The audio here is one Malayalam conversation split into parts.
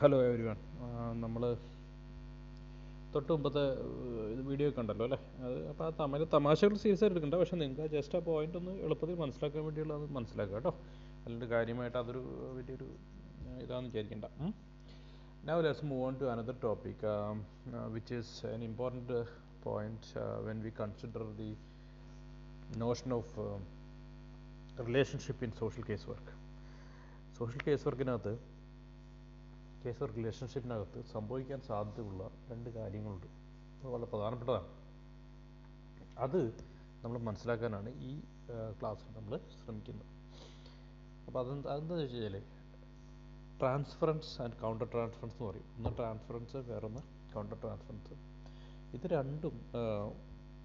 Hello every one. നമ്മൾ തൊട്ട് മുമ്പത്തെ ഇത് വീഡിയോ കണ്ടല്ലോ അല്ലേ? അത് അപ്പോൾ ആ തമാശകൾ സീരിയസ് ആയിട്ട് എടുക്കണ്ട, പക്ഷേ നിങ്ങൾക്ക് ജസ്റ്റ് ആ പോയിന്റ് ഒന്ന് എളുപ്പത്തിൽ മനസ്സിലാക്കാൻ വേണ്ടിയുള്ള അത് മനസ്സിലാക്കുക കേട്ടോ. അല്ലാണ്ട് കാര്യമായിട്ട് അതൊരു വലിയൊരു ഇതാണെന്ന് വിചാരിക്കേണ്ട. Now let's move on to another topic, which is an important point when we consider the notion of relationship in social casework. Social case വർക്കിനകത്ത് കേസ് വർക്ക് റിലേഷൻഷിപ്പിനകത്ത് സംഭവിക്കാൻ സാധ്യതയുള്ള രണ്ട് കാര്യങ്ങളുണ്ട്. അത് വളരെ പ്രധാനപ്പെട്ടതാണ്. അത് നമ്മൾ മനസ്സിലാക്കാനാണ് ഈ ക്ലാസ്സിൽ നമ്മൾ ശ്രമിക്കുന്നത്. അപ്പോൾ അതെന്താണെന്ന് വെച്ച് കഴിഞ്ഞാൽ ട്രാൻസ്ഫറൻസ് ആൻഡ് കൗണ്ടർ ട്രാൻസ്ഫറൻസ് എന്ന് പറയും. ഒന്ന് ട്രാൻസ്ഫറൻസ്, വേറൊന്ന് കൗണ്ടർ ട്രാൻസ്ഫറൻസ്. ഇത് രണ്ടും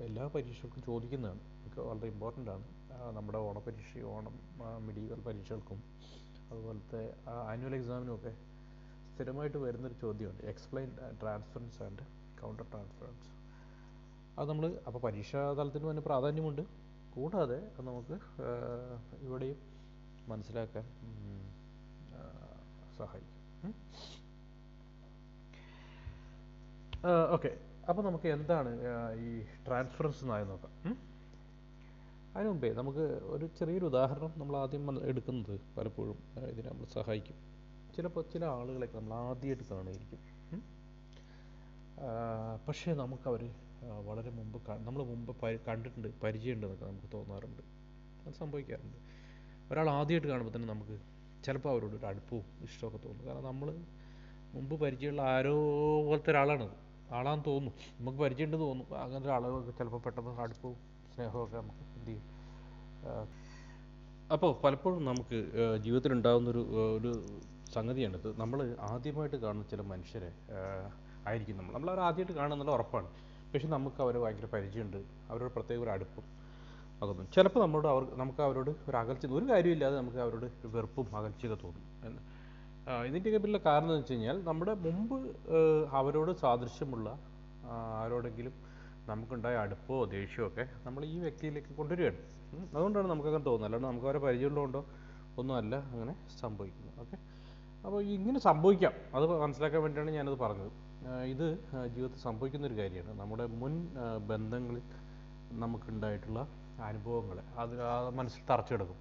എല്ലാ പരീക്ഷകൾക്കും ചോദിക്കുന്നതാണ്. വളരെ ഇമ്പോർട്ടൻ്റ് ആണ്. നമ്മുടെ ഓണപരീക്ഷ, മെഡിക്കൽ പരീക്ഷകൾക്കും അതുപോലത്തെ ആനുവൽ എക്സാമിനുമൊക്കെ സ്ഥിരമായിട്ട് വരുന്നൊരു ചോദ്യമുണ്ട്. Explain transference and counter transference. അത് നമ്മൾ അപ്പോൾ പരീക്ഷാ തലത്തിന് തന്നെ പ്രാധാന്യമുണ്ട്. കൂടാതെ അത് നമുക്ക് ഇവിടെയും മനസ്സിലാക്കാൻ സഹായിക്കും. ഓക്കെ, അപ്പോൾ നമുക്ക് എന്താണ് ഈ ട്രാൻസ്ഫറൻസ് എന്നായി നോക്കാം. അതിന് മുമ്പേ നമുക്ക് ഒരു ചെറിയൊരു ഉദാഹരണം നമ്മൾ ആദ്യം എടുക്കുന്നത് പലപ്പോഴും ഇതിനെ നമ്മൾ സഹായിക്കും. ചില ആളുകളെയൊക്കെ നമ്മൾ ആദ്യമായിട്ട് കാണുമായിരിക്കും, പക്ഷേ നമുക്കവർ വളരെ നമ്മൾ മുമ്പ് കണ്ടിട്ടുണ്ട്, പരിചയമുണ്ടെന്നൊക്കെ നമുക്ക് തോന്നാറുണ്ട്. അത് സംഭവിക്കാറുണ്ട്. ഒരാൾ ആദ്യമായിട്ട് കാണുമ്പോൾ തന്നെ നമുക്ക് ചിലപ്പോൾ അവരോട് ഒരു അടുപ്പവും ഇഷ്ടമൊക്കെ തോന്നും. കാരണം നമ്മൾ മുമ്പ് പരിചയമുള്ള ആരോ പോലത്തെ ആളാണെന്ന് തോന്നും, നമുക്ക് പരിചയമുണ്ടെന്ന് തോന്നും. അങ്ങനത്തെ ആളുകൾക്ക് ചിലപ്പോൾ പെട്ടെന്ന് അടുപ്പവും സ്നേഹമൊക്കെ നമുക്ക് എന്ത് ചെയ്യും. അപ്പോൾ പലപ്പോഴും നമുക്ക് ജീവിതത്തിൽ ഉണ്ടാകുന്നൊരു സംഗതിയാണിത്. നമ്മൾ ആദ്യമായിട്ട് കാണുന്ന ചില മനുഷ്യരെ ആയിരിക്കും നമ്മളവർ ആദ്യമായിട്ട് കാണുന്നുള്ള ഉറപ്പാണ്. പക്ഷെ നമുക്ക് അവരെ ഭയങ്കര പരിചയമുണ്ട്, അവരോട് പ്രത്യേക ഒരു അടുപ്പും അതൊന്നും. ചിലപ്പോൾ നമുക്ക് അവരോട് ഒരു അകൽച്ച, ഒരു കാര്യമില്ലാതെ നമുക്ക് അവരോട് ഒരു വെറുപ്പും അകൽച്ചയൊക്കെ തോന്നും. ഇതിൻ്റെയൊക്കെ പിന്നിലെ കാരണം എന്ന് വെച്ച് കഴിഞ്ഞാൽ നമ്മുടെ മുമ്പ് അവരോട് സാദൃശ്യമുള്ള ആരോടെങ്കിലും നമുക്കുണ്ടായ അടുപ്പമോ ദേഷ്യമോ ഒക്കെ നമ്മൾ ഈ വ്യക്തിയിലേക്ക് കൊണ്ടുവരികയാണ്. അതുകൊണ്ടാണ് നമുക്കങ്ങനെ തോന്നുന്നത്. അല്ലാണ്ട് നമുക്ക് അവരെ പരിചയമുള്ളതുകൊണ്ടോ ഒന്നും അല്ല അങ്ങനെ സംഭവിക്കുന്നത്. ഓക്കെ, അപ്പോൾ ഇങ്ങനെ സംഭവിക്കാം, അത് മനസ്സിലാക്കാൻ വേണ്ടിയാണ് ഞാനത് പറഞ്ഞത്. ഇത് ജീവിതത്തിൽ സംഭവിക്കുന്നൊരു കാര്യമാണ്. നമ്മുടെ മുൻ ബന്ധങ്ങളിൽ നമുക്കുണ്ടായിട്ടുള്ള അനുഭവങ്ങളെ അത് മനസ്സിൽ തറച്ചു കിടക്കും.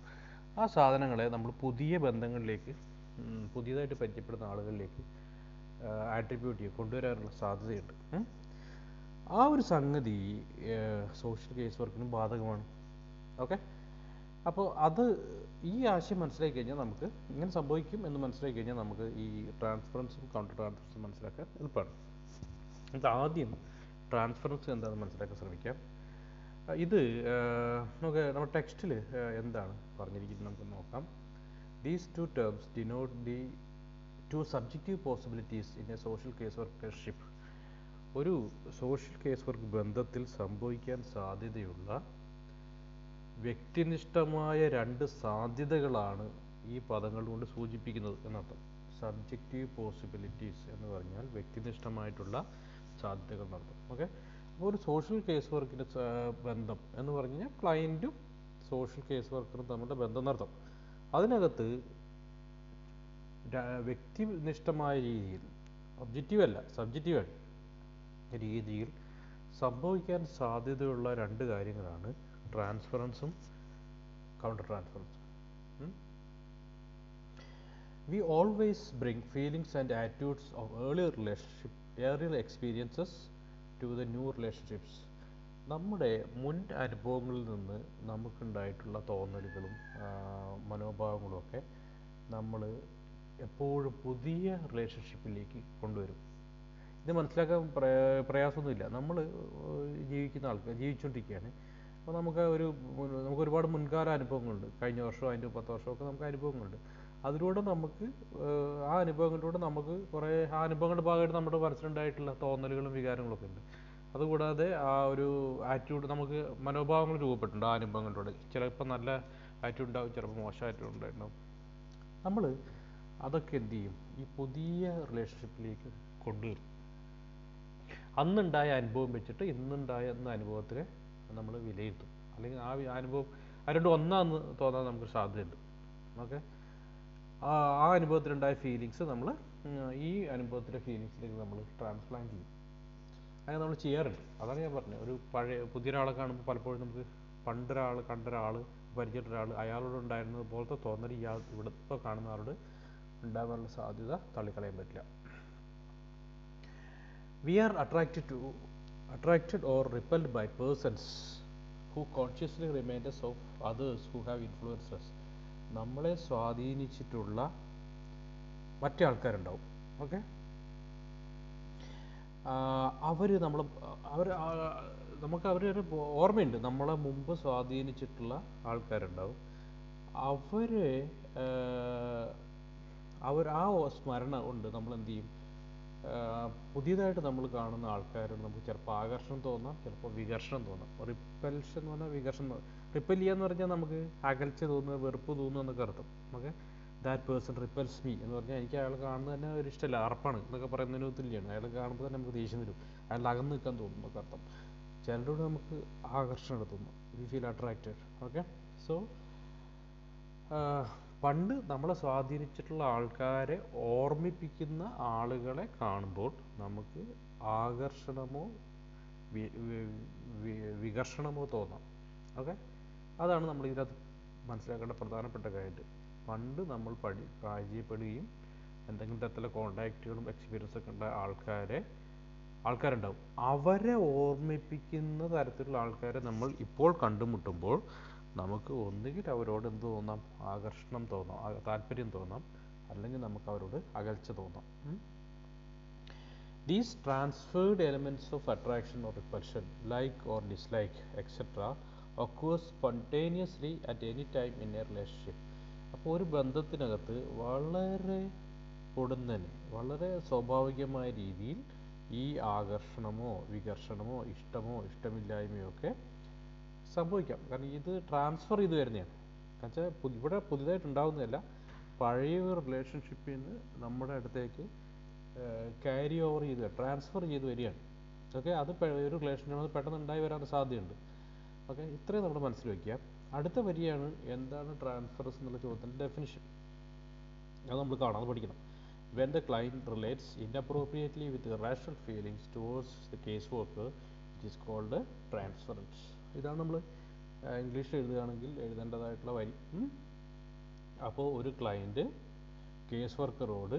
ആ സാധനങ്ങളെ നമ്മൾ പുതിയ ബന്ധങ്ങളിലേക്ക്, പുതിയതായിട്ട് പരിചയപ്പെടുന്ന ആളുകളിലേക്ക് ആട്രിബ്യൂട്ട് ചെയ്യും, കൊണ്ടുവരാനുള്ള സാധ്യതയുണ്ട്. ആ ഒരു സംഗതി സോഷ്യൽ കേസ് വർക്കിനും ബാധകമാണ്. ഓക്കെ, അപ്പോൾ ഈ ആശയം മനസ്സിലാക്കി കഴിഞ്ഞാൽ നമുക്ക് ഇങ്ങനെ സംഭവിക്കും എന്ന് മനസ്സിലാക്കി കഴിഞ്ഞാൽ നമുക്ക് ഈ ട്രാൻസ്ഫറൻസും കൗണ്ടർ ട്രാൻസ്ഫറൻസും മനസ്സിലാക്കാൻ എളുപ്പമാണ്. നമുക്ക് ആദ്യം ട്രാൻസ്ഫറൻസ് എന്താണെന്ന് മനസ്സിലാക്കാൻ ശ്രമിക്കാം. ഇത് നമുക്ക് നമ്മുടെ ടെക്സ്റ്റിൽ എന്താണ് പറഞ്ഞിരിക്കുന്നത് നമുക്ക് നോക്കാം. These two terms denote the two subjective possibilities in a social case വർക്കർഷിപ്പ്. ഒരു സോഷ്യൽ കേസ് വർക്ക് ബന്ധത്തിൽ സംഭവിക്കാൻ സാധ്യതയുള്ള വ്യക്തിനിഷ്ഠമായ രണ്ട് സാധ്യതകളാണ് ഈ പദങ്ങൾ കൊണ്ട് സൂചിപ്പിക്കുന്നത് എന്നർത്ഥം. സബ്ജക്റ്റീവ് പോസിബിലിറ്റീസ് എന്ന് പറഞ്ഞാൽ വ്യക്തിനിഷ്ഠമായിട്ടുള്ള സാധ്യതകൾ എന്നർത്ഥം. ഓക്കെ, അപ്പോൾ ഒരു സോഷ്യൽ കേസ് വർക്കിൻ്റെ ബന്ധം എന്ന് പറഞ്ഞു കഴിഞ്ഞാൽ ക്ലയൻറ്റും സോഷ്യൽ കേസ് വർക്കറും തമ്മിലുള്ള ബന്ധം എന്നർത്ഥം. അതിനകത്ത് വ്യക്തിനിഷ്ഠമായ രീതിയിൽ, ഒബ്ജക്റ്റീവ് അല്ല സബ്ജക്റ്റീവ് രീതിയിൽ സംഭവിക്കാൻ സാധ്യതയുള്ള രണ്ട് കാര്യങ്ങളാണ് ട്രാൻസ്ഫറൻസും counter ട്രാൻസ്ഫറൻസും. We always bring feelings and attitudes of earlier experiences to the new relationships. നമ്മുടെ മുൻ അനുഭവങ്ങളിൽ നിന്ന് നമുക്കുണ്ടായിട്ടുള്ള തോന്നലുകളും മനോഭാവങ്ങളും ഒക്കെ നമ്മൾ എപ്പോഴും പുതിയ റിലേഷൻഷിപ്പിലേക്ക് കൊണ്ടുവരും. ഇത് മനസ്സിലാക്കാൻ പ്രയാസമൊന്നുമില്ല. നമ്മൾ ജീവിച്ചുകൊണ്ടിരിക്കുകയാണ്. അപ്പോൾ നമുക്ക് ഒരുപാട് മുൻകാല അനുഭവങ്ങളുണ്ട്. കഴിഞ്ഞ വർഷമോ അതിൻ്റെ 10 വർഷമൊക്കെ നമുക്ക് അനുഭവങ്ങളുണ്ട്. അതിലൂടെ നമുക്ക് ആ അനുഭവങ്ങളിലൂടെ നമുക്ക് കുറേ ആ അനുഭവങ്ങളുടെ ഭാഗമായിട്ട് നമ്മുടെ മനസ്സിലുണ്ടായിട്ടുള്ള തോന്നലുകളും വികാരങ്ങളൊക്കെ ഉണ്ട്. അതുകൂടാതെ ആ ഒരു ആറ്റിറ്റ്യൂഡ്, നമുക്ക് മനോഭാവങ്ങൾ രൂപപ്പെട്ടിട്ടുണ്ട് ആ അനുഭവങ്ങളിലൂടെ. ചിലപ്പോൾ നല്ല ആറ്റിറ്റ്യൂഡ് ഉണ്ടാവും, ചിലപ്പോൾ മോശം ആറ്റിറ്റ്യൂഡ് ഉണ്ടായിട്ടുണ്ടാവും. നമ്മൾ അതൊക്കെ എന്ത് ചെയ്യും, ഈ പുതിയ റിലേഷൻഷിപ്പിലേക്ക് കൊണ്ടുവരും. അന്നുണ്ടായ അനുഭവം വെച്ചിട്ട് ഇന്നുണ്ടായ അനുഭവത്തിനെ നമ്മൾ വിലയിരുത്തും. അല്ലെങ്കിൽ ആ അനുഭവം രണ്ടും ഒന്നാന്ന് തോന്നാൻ നമുക്ക് സാധ്യതയുണ്ട്. ഓക്കെ, ആ ആ അനുഭവത്തിലുണ്ടായ ഫീലിങ്സ് നമ്മൾ ഈ അനുഭവത്തിലെ ഫീലിങ്സിലേക്ക് നമ്മൾ ട്രാൻസ്പ്ലാന്റ് ചെയ്യും. അങ്ങനെ നമ്മൾ ചെയ്യാറുണ്ട്. അതാണ് ഞാൻ പറഞ്ഞത്, ഒരു പുതിയൊരാളെ കാണുമ്പോൾ പലപ്പോഴും നമുക്ക് കണ്ടൊരാൾ പരിചയപ്പെട്ട ഒരാൾ അയാളോട് ഉണ്ടായിരുന്നത് പോലത്തെ തോന്നൽ ഇവിടെ ഇപ്പോൾ കാണുന്ന ആളോട് ഉണ്ടാകാനുള്ള സാധ്യത തള്ളിക്കളയാൻ പറ്റില്ല. We are attracted or repelled by persons who consciously remind us of others who have influenced us. നമ്മളെ സ്വാധീനിച്ചിട്ടുള്ള മറ്റേ ആൾക്കാരുണ്ടാവും. ഓക്കെ, നമുക്ക് അവരൊരു ഓർമ്മയുണ്ട്, നമ്മളെ മുമ്പ് സ്വാധീനിച്ചിട്ടുള്ള ആൾക്കാരുണ്ടാവും. അവർ ആ സ്മരണ കൊണ്ട് നമ്മൾ എന്ത് ചെയ്യും, പുതിയതായിട്ട് നമ്മൾ കാണുന്ന ആൾക്കാരോട് നമുക്ക് ചിലപ്പോൾ ആകർഷണം തോന്നാം, ചിലപ്പോൾ വികർഷണം തോന്നാം. റിപ്പൽഷൻ എന്ന് പറഞ്ഞാൽ വികർഷണം. റിപ്പൽ ചെയ്യുക എന്ന് പറഞ്ഞാൽ നമുക്ക് അകൽച്ച തോന്നുക, വെറുപ്പ് തോന്നുക എന്നൊക്കെ അർത്ഥം. Okay, that person repels me എന്ന് പറഞ്ഞാൽ എനിക്ക് അയാൾ കാണുന്നത് തന്നെ ഒരു ഇഷ്ടമല്ല, അറപ്പാണ് എന്നൊക്കെ പറയുന്നതിന് തുല്യമാണ്. അയാൾ കാണുമ്പോൾ തന്നെ നമുക്ക് ദേഷ്യം വരും, അയാൾ അകന്ന് നിൽക്കാൻ തോന്നും എന്നൊക്കെ അർത്ഥം. ചിലരോട് നമുക്ക് ആകർഷണം തോന്നും, we feel attracted. Okay, so പണ്ട് നമ്മളെ സ്വാധീനിച്ചിട്ടുള്ള ആൾക്കാരെ ഓർമ്മിപ്പിക്കുന്ന ആളുകളെ കാണുമ്പോൾ നമുക്ക് ആകർഷണമോ വികർഷണമോ തോന്നാം. ഓക്കെ, അതാണ് നമ്മൾ ഇതിനകത്ത് മനസ്സിലാക്കേണ്ട പ്രധാനപ്പെട്ട കാര്യം. പണ്ട് നമ്മൾ പരിചയപ്പെടുകയും എന്തെങ്കിലും തരത്തിലുള്ള കോണ്ടാക്റ്റുകളും എക്സ്പീരിയൻസൊക്കെ ഉള്ള ആൾക്കാരുണ്ടാവും. അവരെ ഓർമ്മിപ്പിക്കുന്ന തരത്തിലുള്ള ആൾക്കാരെ നമ്മൾ ഇപ്പോൾ കണ്ടുമുട്ടുമ്പോൾ നമുക്ക് ഒന്നുകിൽ അവരോട് എന്ത് തോന്നാം, ആകർഷണം തോന്നാം, താല്പര്യം തോന്നാം, അല്ലെങ്കിൽ നമുക്ക് അവരോട് അകൽച്ച തോന്നാം. These transferred elements of attraction or repulsion, like or dislike, etc., occur spontaneously at any time in a relationship. അപ്പോൾ ഒരു ബന്ധത്തിനകത്ത് വളരെ പൊടുന്നനെ, വളരെ സ്വാഭാവികമായ രീതിയിൽ ഈ ആകർഷണമോ വികർഷണമോ ഇഷ്ടമോ ഇഷ്ടമില്ലായ്മയോ ഒക്കെ സംഭവിക്കാം. കാരണം ഇത് ട്രാൻസ്ഫർ ചെയ്ത് വരുന്നതാണ്. കാരണം വെച്ചാൽ ഇവിടെ പുതിയതായിട്ട് ഉണ്ടാകുന്നതല്ല, പഴയ ഒരു റിലേഷൻഷിപ്പിൽ നിന്ന് നമ്മുടെ അടുത്തേക്ക് ക്യാരി ഓവർ ചെയ്ത് ട്രാൻസ്ഫർ ചെയ്ത് വരികയാണ്. ഓക്കെ, അത് ഒരു റിലേഷൻഷിപ്പ് പെട്ടെന്ന് ഉണ്ടായി വരാൻ സാധ്യതയുണ്ട്. ഓക്കെ, ഇത്രയും നമ്മൾ മനസ്സിൽ വയ്ക്കുക. അടുത്ത വരിയാണ് എന്താണ് ട്രാൻസ്ഫറൻസ് എന്നുള്ള ചോദ്യത്തിൻ്റെ ഡെഫിനിഷൻ. അത് നമ്മൾ കാണാൻ പഠിക്കണം. When the client relates inappropriately with irrational feelings towards the caseworker, it is called transference. ഇതാണ് നമ്മൾ ഇംഗ്ലീഷിൽ എഴുതുകയാണെങ്കിൽ എഴുതേണ്ടതായിട്ടുള്ള വരി. അപ്പോൾ ഒരു ക്ലയൻറ്റ് കേസ് വർക്കറോട്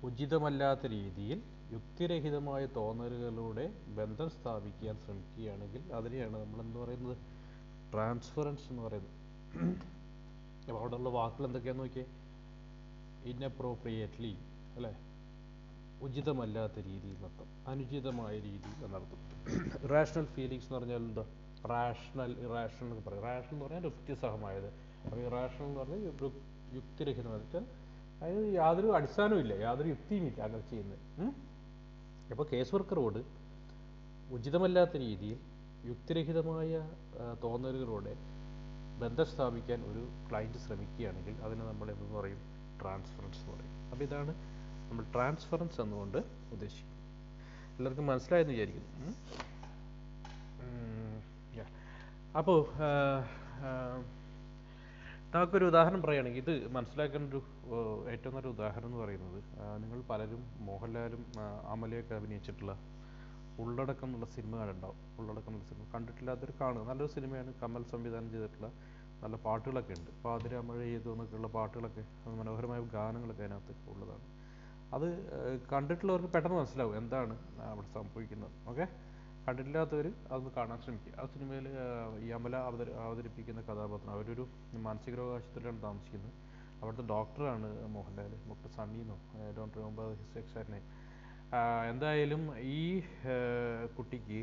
ഉചിതമല്ലാത്ത രീതിയിൽ യുക്തിരഹിതമായ തോന്നലുകളിലൂടെ ബന്ധം സ്ഥാപിക്കാൻ ശ്രമിക്കുകയാണെങ്കിൽ അതിനെയാണ് നമ്മൾ എന്ത് പറയുന്നത്, ട്രാൻസ്ഫറൻസ് എന്ന് പറയുന്നത്. അപ്പോൾ അവിടെയുള്ള വാക്കുകൾ എന്തൊക്കെയാണെന്ന് നോക്കിയേ. ഇൻഅപ്രോപ്രിയേറ്റ്ലി അല്ലേ, ഉചിതമല്ലാത്ത രീതിയിൽ എന്നർത്ഥം, അനുചിതമായ രീതി എന്നർത്ഥം. ഇറാഷണൽ ഫീലിങ്സ് എന്ന് പറഞ്ഞാൽ എന്താ, ഇറാഷണൽ എന്നൊക്കെ പറയും. റാഷണൽ എന്ന് പറഞ്ഞാൽ യുക്തിസഹമായത്. അപ്പോൾ ഇറാഷണൽ എന്ന് പറഞ്ഞാൽ യുക്തിരഹിതമായിട്ട്, അതായത് യാതൊരു അടിസ്ഥാനവും ഇല്ല, യാതൊരു യുക്തിയും ഇല്ല അങ്ങനെ ചെയ്യുന്നത്. അപ്പോൾ കേസ് വർക്കറോട് ഉചിതമല്ലാത്ത രീതിയിൽ യുക്തിരഹിതമായ തോന്നലുകളോടെ ബന്ധം സ്ഥാപിക്കാൻ ഒരു ക്ലയൻറ്റ് ശ്രമിക്കുകയാണെങ്കിൽ അതിനെ നമ്മൾ എന്തെന്ന് പറയും, ട്രാൻസ്ഫറൻസ് എന്ന് പറയും. അപ്പോൾ ഇതാണ് നമ്മൾ ട്രാൻസ്ഫറൻസ് എന്നുകൊണ്ട് ഉദ്ദേശിക്കുന്നത്. എല്ലാവർക്കും മനസ്സിലായെന്ന് വിചാരിക്കുന്നു. അപ്പോൾ നമുക്കൊരു ഉദാഹരണം പറയുകയാണെങ്കിൽ ഇത് മനസ്സിലാക്കേണ്ട ഒരു ഏറ്റവും നല്ല ഉദാഹരണം എന്ന് പറയുന്നത്, നിങ്ങൾ പലരും മോഹൻലാലും അമലയൊക്കെ അഭിനയിച്ചിട്ടുള്ള ഉള്ളടക്കം എന്നുള്ള സിനിമ കണ്ടുണ്ടാവും. ഉള്ളടക്കം എന്നുള്ള സിനിമ കണ്ടിട്ടില്ലാത്തൊരു കാണുക, നല്ലൊരു സിനിമയാണ്. കമൽ സംവിധാനം ചെയ്തിട്ടുള്ള നല്ല പാട്ടുകളൊക്കെ ഉണ്ട്. പാതിരാമഴ ചെയ്തു എന്നൊക്കെയുള്ള പാട്ടുകളൊക്കെ, മനോഹരമായ ഗാനങ്ങളൊക്കെ അതിനകത്ത് ഉള്ളതാണ്. അത് കണ്ടിട്ടുള്ളവർക്ക് പെട്ടെന്ന് മനസ്സിലാവും എന്താണ് അവിടെ സംഭവിക്കുന്നത്. ഓക്കെ, കണ്ടിട്ടില്ലാത്തവർ അതൊന്ന് കാണാൻ ശ്രമിക്കുക. ആ സിനിമയിൽ ഈ അമല അവതരിപ്പിക്കുന്ന കഥാപാത്രം, അവരൊരു മാനസിക രോഗാശുപത്രിയിലാണ് താമസിക്കുന്നത്. അവിടുത്തെ ഡോക്ടറാണ് മോഹൻലാൽ, ഡോക്ടർ സണ്ണിന്നോ, don't remember his exact name. എന്തായാലും ഈ കുട്ടിക്ക്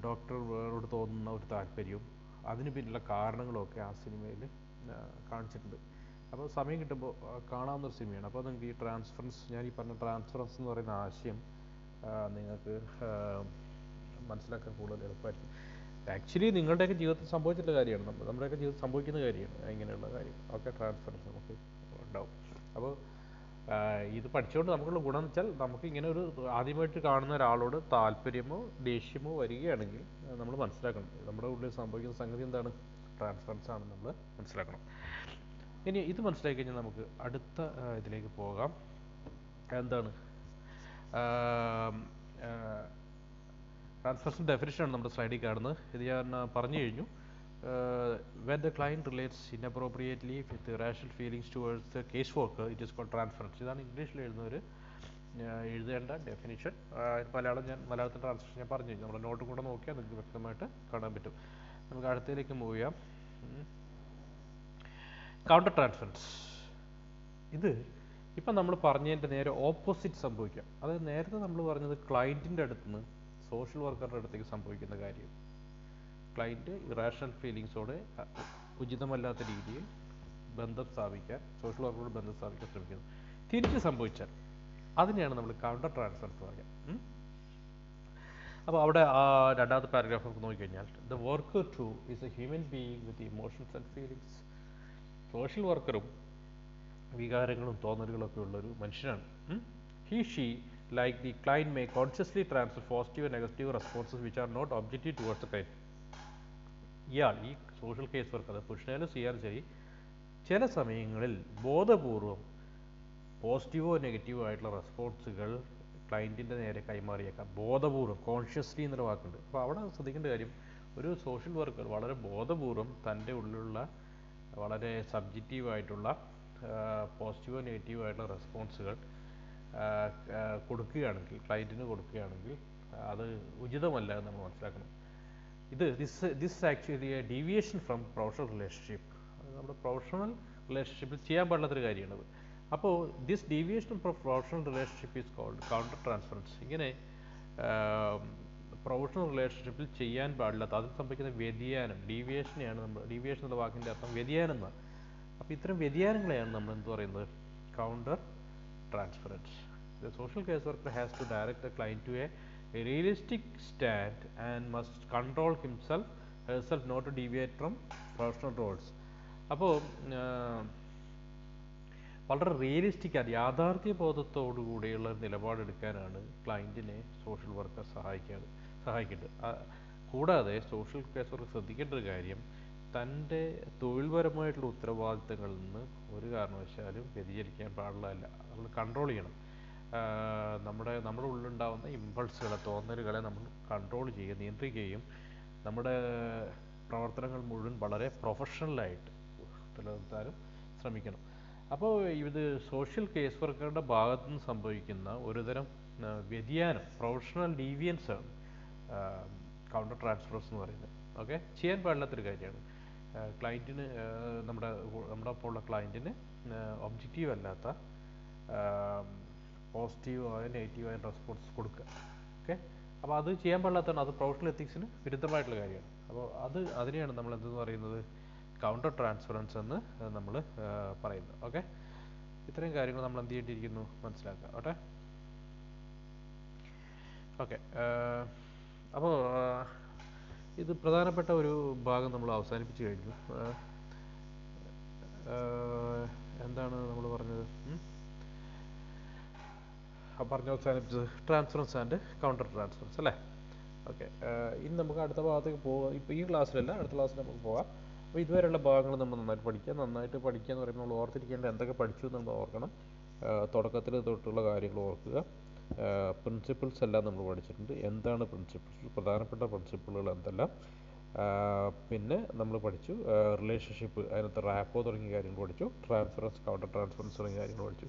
ഡോക്ടറോട് തോന്നുന്ന ഒരു താല്പര്യവും അതിന് പിന്നിലുള്ള കാരണങ്ങളൊക്കെ ആ സിനിമയിൽ കാണിച്ചിട്ടുണ്ട്. അപ്പോൾ സമയം കിട്ടുമ്പോൾ കാണാവുന്നൊരു സിനിമയാണ്. അപ്പോൾ നിങ്ങൾക്ക് ഈ ട്രാൻസ്ഫറൻസ്, ഞാൻ ഈ പറഞ്ഞ ട്രാൻസ്ഫറൻസ് എന്ന് പറയുന്ന ആശയം നിങ്ങൾക്ക് മനസ്സിലാക്കാൻ കൂടുതൽ എളുപ്പമായിരിക്കും. ആക്ച്വലി നിങ്ങളുടെയൊക്കെ ജീവിതത്തിൽ സംഭവിച്ചിട്ടുള്ള കാര്യമാണ്, നമ്മുടെയൊക്കെ ജീവിതത്തിൽ സംഭവിക്കുന്ന കാര്യമാണ് ഇങ്ങനെയുള്ള കാര്യം. ഓക്കെ, ട്രാൻസ്ഫറൻസ് നമുക്ക് ഉണ്ടാവും. അപ്പോൾ ഇത് പഠിച്ചുകൊണ്ട് നമുക്കുള്ള ഗുണം എന്ന് വെച്ചാൽ, നമുക്ക് ഇങ്ങനെ ഒരു ആദ്യമായിട്ട് കാണുന്ന ഒരാളോട് താല്പര്യമോ ദേഷ്യമോ വരികയാണെങ്കിൽ നമ്മൾ മനസ്സിലാക്കണം നമ്മുടെ ഉള്ളിൽ സംഭവിക്കുന്ന സംഗതി എന്താണ്, ട്രാൻസ്ഫറൻസ് ആണെന്ന് നമ്മൾ മനസ്സിലാക്കണം. ഇനി ഇത് മനസ്സിലാക്കി കഴിഞ്ഞാൽ നമുക്ക് അടുത്ത ഇതിലേക്ക് പോകാം. എന്താണ് ട്രാൻസ്ഫറിൻ്റെ ഡെഫിനിഷനാണ് നമ്മുടെ സ്ലൈഡിൽ കാണുന്നത്. ഇത് ഞാൻ പറഞ്ഞു കഴിഞ്ഞു. When the client relates inappropriately with irrational feelings towards the caseworker, it is called transference. ഇതാണ് ഇംഗ്ലീഷിൽ എഴുതേണ്ട ഡെഫിനിഷൻ. മലയാളത്തിൽ ട്രാൻസ്ഫർ ഞാൻ പറഞ്ഞു കഴിഞ്ഞു. നമ്മുടെ നോട്ടും കൂടെ നോക്കിയാൽ നിങ്ങൾക്ക് വ്യക്തമായിട്ട് കാണാൻ പറ്റും. നമുക്ക് അടുത്തതിലേക്ക് മൂവ് ചെയ്യാം. Counter transference. ഇത് ഇപ്പം നമ്മൾ പറഞ്ഞതിൻ്റെ നേരെ ഓപ്പോസിറ്റ് സംഭവിക്കാം. അതായത് നേരത്തെ നമ്മൾ പറഞ്ഞത് ക്ലയൻറ്റിൻ്റെ അടുത്ത് നിന്ന് സോഷ്യൽ വർക്കറുടെ അടുത്തേക്ക് സംഭവിക്കുന്ന കാര്യം. ക്ലയൻറ്റ് ഇറാഷണൽ ഫീലിങ്സോടെ ഉചിതമല്ലാത്ത രീതിയിൽ ബന്ധം സ്ഥാപിക്കാൻ, സോഷ്യൽ വർക്കറോട് ബന്ധം സ്ഥാപിക്കാൻ ശ്രമിക്കുന്നു. തിരിച്ച് സംഭവിച്ചാൽ അതിനെയാണ് നമ്മൾ കൗണ്ടർ ട്രാൻസ്ഫർ എന്ന് പറയാം. അപ്പോൾ അവിടെ രണ്ടാമത്തെ പാരഗ്രാഫ് നമുക്ക് നോക്കിക്കഴിഞ്ഞാൽ, the worker too is a human being with emotions and feelings. Social വർക്കറും വികാരങ്ങളും തോന്നലുകളൊക്കെ ഉള്ളൊരു മനുഷ്യനാണ്. He she like the client may consciously transfer positive and negative responses which are not objective towards the client. ഇയാൾ ഈ സോഷ്യൽ കേസ് വർക്കർ, അത് പുരുഷനായാലും സ്ത്രീയാലും ശരി, ചില സമയങ്ങളിൽ ബോധപൂർവം പോസിറ്റീവോ നെഗറ്റീവോ ആയിട്ടുള്ള റെസ്പോൺസുകൾ ക്ലയൻറ്റിൻ്റെ നേരെ കൈമാറിയേക്കാം. ബോധപൂർവം, കോൺഷ്യസ്ലി എന്നൊരു വാക്കുണ്ട്. അപ്പോൾ അവിടെ ശ്രദ്ധിക്കേണ്ട കാര്യം, ഒരു സോഷ്യൽ വർക്കർ വളരെ ബോധപൂർവം തൻ്റെ ഉള്ളിലുള്ള വളരെ സബ്ജക്റ്റീവായിട്ടുള്ള പോസിറ്റീവോ നെഗറ്റീവോ ആയിട്ടുള്ള റെസ്പോൺസുകൾ കൊടുക്കുകയാണെങ്കിൽ, ക്ലയൻറ്റിന് കൊടുക്കുകയാണെങ്കിൽ അത് ഉചിതമല്ല എന്ന് നമ്മൾ മനസ്സിലാക്കണം. This actually a deviation from professional relationship. നമ്മുടെ പ്രൊഫഷണൽ റിലേഷൻഷിപ്പിൽ ചെയ്യാൻ പാടില്ലാത്തൊരു കാര്യമാണത്. അപ്പോൾ this deviation from professional relationship is called counter transference. ഇങ്ങനെ പ്രൊഫഷണൽ റിലേഷൻഷിപ്പിൽ ചെയ്യാൻ പാടില്ലാത്ത, അതിൽ സംഭവിക്കുന്ന വ്യതിയാനം, ഡീവിയേഷൻ എന്ന വാക്കിൻ്റെ അർത്ഥം വ്യതിയാനം എന്നാണ്. അപ്പോൾ ഇത്തരം വ്യതിയാനങ്ങളെയാണ് നമ്മൾ എന്ത് പറയുന്നത്, counter transference. The social case worker has to direct the client to a realistic stand and must control herself not to deviate from professional roles. അപ്പോൾ വളരെ റിയലിസ്റ്റിക് ആയിട്ട് യാഥാർത്ഥ്യ ബോധത്തോടു കൂടിയുള്ള നിലപാടെടുക്കാനാണ് ക്ലയൻറ്റിനെ സോഷ്യൽ വർക്കർ സഹായിക്കേണ്ടത്. കൂടാതെ സോഷ്യൽ കേസ് വർക്കർ ശ്രദ്ധിക്കേണ്ട ഒരു കാര്യം, തൻ്റെ തൊഴിൽപരമായിട്ടുള്ള ഉത്തരവാദിത്തങ്ങളിൽ നിന്ന് ഒരു കാരണവശാലും വ്യതിചലിക്കാൻ പാടില്ല. നമ്മൾ കൺട്രോൾ ചെയ്യണം. നമ്മുടെ ഉള്ളിലുണ്ടാകുന്ന ഇമ്പൾസുകളെ, തോന്നലുകളെ നമ്മൾ കൺട്രോൾ ചെയ്യുകയും നിയന്ത്രിക്കുകയും നമ്മുടെ പ്രവർത്തനങ്ങൾ മുഴുവൻ വളരെ പ്രൊഫഷണലായിട്ട് നിലനിർത്താനും ശ്രമിക്കണം. അപ്പോൾ ഇത് സോഷ്യൽ കേസ് വർക്കറുടെ ഭാഗത്തു നിന്ന് സംഭവിക്കുന്ന ഒരുതരം വ്യതിയാനം, പ്രൊഫഷണൽ ഡീവിയൻസ് ആണ് കൗണ്ടർ ട്രാൻസ്ഫറൻസ് എന്ന് പറയുന്നത്. ഓക്കെ, ചെയ്യാൻ പാടില്ലാത്തൊരു കാര്യമാണ്. ക്ലയൻറ്റിന് നമ്മുടെ ഒപ്പം ഉള്ള ക്ലയൻറ്റിന് ഒബ്ജക്റ്റീവ് അല്ലാത്ത പോസിറ്റീവായ നെഗറ്റീവായ റെസ്പോൺസ് കൊടുക്കുക. ഓക്കെ, അപ്പോൾ അത് ചെയ്യാൻ പാടില്ലാത്തതാണ്. അത് പ്രൊഫഷണൽ എത്തിക്സിന് വിരുദ്ധമായിട്ടുള്ള കാര്യമാണ്. അപ്പോൾ അതിനെയാണ് നമ്മൾ എന്തെന്ന് പറയുന്നത്, കൗണ്ടർ ട്രാൻസ്ഫറൻസ് എന്ന് നമ്മൾ പറയുന്നത്. ഓക്കെ, ഇത്രയും കാര്യങ്ങൾ നമ്മൾ എന്ത് ചെയ്യേണ്ടിയിരിക്കുന്നു, മനസ്സിലാക്കുക. ഓക്കെ, അപ്പോൾ ഇത് പ്രധാനപ്പെട്ട ഒരു ഭാഗം നമ്മൾ അവസാനിപ്പിച്ച് കഴിഞ്ഞു. എന്താണ് നമ്മൾ പറഞ്ഞത്, അവസാനിപ്പിച്ചത് ട്രാൻസ്ഫറൻസ് ആൻഡ് കൗണ്ടർ ട്രാൻസ്ഫറൻസ് അല്ലേ. ഓക്കെ, ഇനി നമുക്ക് അടുത്ത ഭാഗത്തേക്ക് പോകാം. ഇപ്പോൾ ഈ ക്ലാസ്സിലല്ല, അടുത്ത ക്ലാസ്സിൽ നമുക്ക് പോകാം. അപ്പോൾ ഇതുവരെയുള്ള ഭാഗങ്ങൾ നമ്മൾ നന്നായിട്ട് പഠിക്കുക എന്ന് പറയുമ്പോൾ നമ്മൾ ഓർത്തിരിക്കേണ്ട എന്തൊക്കെ പഠിച്ചു എന്ന് നമ്മൾ ഓർക്കണം. തുടക്കത്തിൽ തൊട്ടുള്ള കാര്യങ്ങൾ ഓർക്കുക. പ്രിൻസിപ്പിൾസ് എല്ലാം നമ്മൾ പഠിച്ചിട്ടുണ്ട്. എന്താണ് പ്രിൻസിപ്പിൾസ്, പ്രധാനപ്പെട്ട പ്രിൻസിപ്പിളുകൾ എന്തെല്ലാം. പിന്നെ നമ്മൾ പഠിച്ചു റിലേഷൻഷിപ്പ്, അതിനകത്ത് റാപ്പോ തുടങ്ങിയ കാര്യങ്ങൾ പഠിച്ചു. ട്രാൻസ്ഫറൻസ്, കൗണ്ടർ ട്രാൻസ്ഫറൻസ് തുടങ്ങിയ കാര്യങ്ങൾ പഠിച്ചു.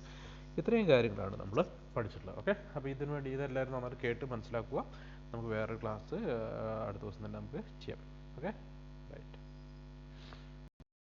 ഇത്രയും കാര്യങ്ങളാണ് നമ്മൾ പഠിച്ചിട്ടുള്ളത്. ഓക്കെ, അപ്പോൾ ഇതിനു വേണ്ടി ഇതെല്ലാവരും നന്നായിട്ട് കേട്ട് മനസ്സിലാക്കുക. നമുക്ക് വേറൊരു ക്ലാസ് അടുത്ത ദിവസം തന്നെ നമുക്ക് ചെയ്യാം. Okay, right.